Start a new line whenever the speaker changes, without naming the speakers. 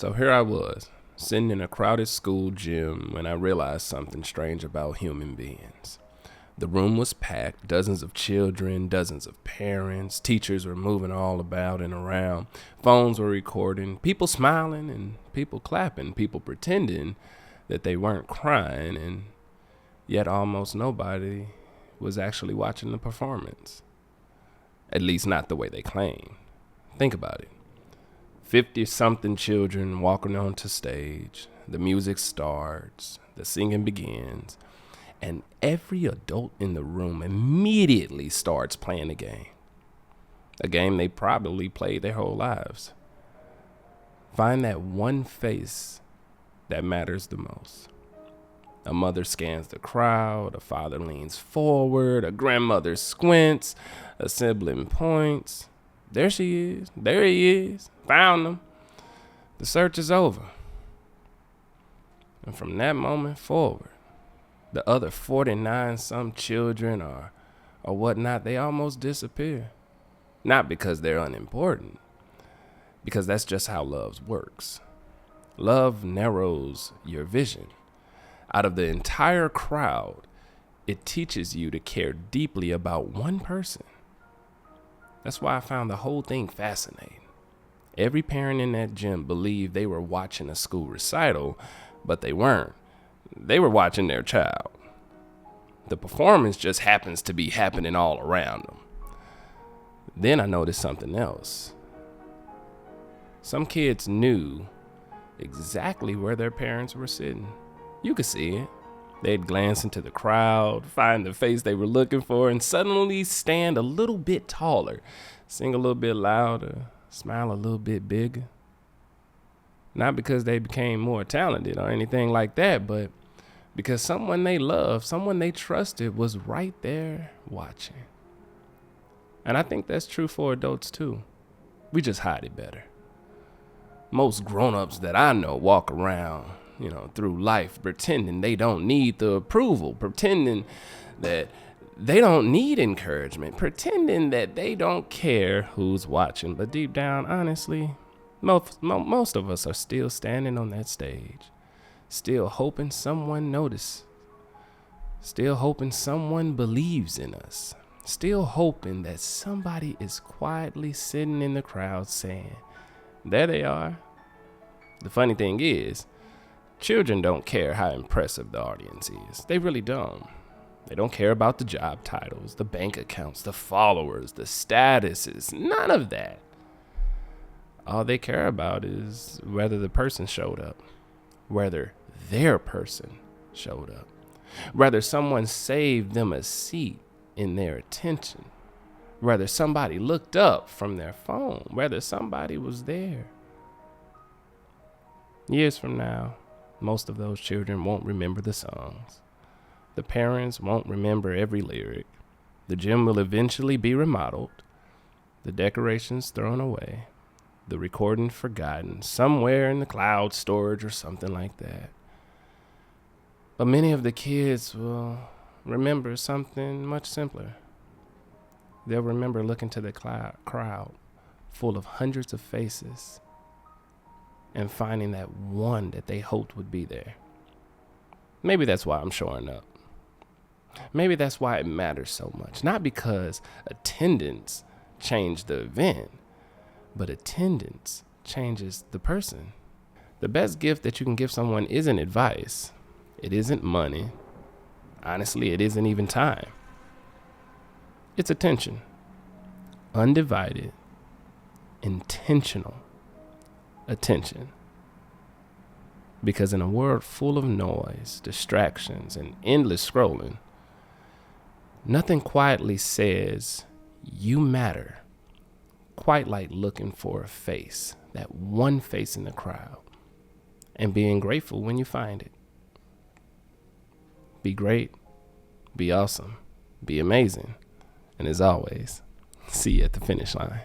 So here I was, sitting in a crowded school gym when I realized something strange about human beings. The room was packed, dozens of children, dozens of parents, teachers were moving all about and around, phones were recording, people smiling and people clapping, people pretending that they weren't crying, and yet almost nobody was actually watching the performance. At least not the way they claim. Think about it. 50-something children walking onto stage, the music starts, the singing begins, and every adult in the room immediately starts playing a game. A game they probably played their whole lives. Find that one face that matters the most. A mother scans the crowd, a father leans forward, a grandmother squints, a sibling points. There she is, there he is, found them. The search is over. And from that moment forward, the other 49 some children or whatnot, they almost disappear. Not because they're unimportant, because that's just how love works. Love narrows your vision. Out of the entire crowd, it teaches you to care deeply about one person. That's why I found the whole thing fascinating. Every parent in that gym believed they were watching a school recital, but they weren't. They were watching their child. The performance just happens to be happening all around them. Then I noticed something else. Some kids knew exactly where their parents were sitting. You could see it. They'd glance into the crowd, find the face they were looking for, and suddenly stand a little bit taller, sing a little bit louder, smile a little bit bigger. Not because they became more talented or anything like that, but because someone they loved, someone they trusted was right there watching. And I think that's true for adults too. We just hide it better. Most grown-ups that I know walk around, through life pretending they don't need the approval, pretending that they don't need encouragement, pretending that they don't care who's watching. But deep down, honestly, most of us are still standing on that stage, still hoping someone notices, still hoping someone believes in us, still hoping that somebody is quietly sitting in the crowd saying, there they are. The funny thing is, children don't care how impressive the audience is. They really don't. They don't care about the job titles, the bank accounts, the followers, the statuses, none of that. All they care about is whether the person showed up, whether their person showed up, whether someone saved them a seat in their attention, whether somebody looked up from their phone, whether somebody was there. Years from now, most of those children won't remember the songs. The parents won't remember every lyric. The gym will eventually be remodeled, the decorations thrown away, the recording forgotten somewhere in the cloud storage or something like that. But many of the kids will remember something much simpler. They'll remember looking to the crowd full of hundreds of faces and finding that one that they hoped would be there. Maybe that's why I'm showing up. Maybe that's why it matters so much. Not because attendance changed the event, but attendance changes the person. The best gift that you can give someone isn't advice. It isn't money. Honestly, it isn't even time. It's attention. Undivided, intentional attention. Because in a world full of noise, distractions, and endless scrolling, nothing quietly says you matter quite like looking for a face, that one face in the crowd, and being grateful when you find it. Be great, be awesome, be amazing, and as always, see you at the finish line.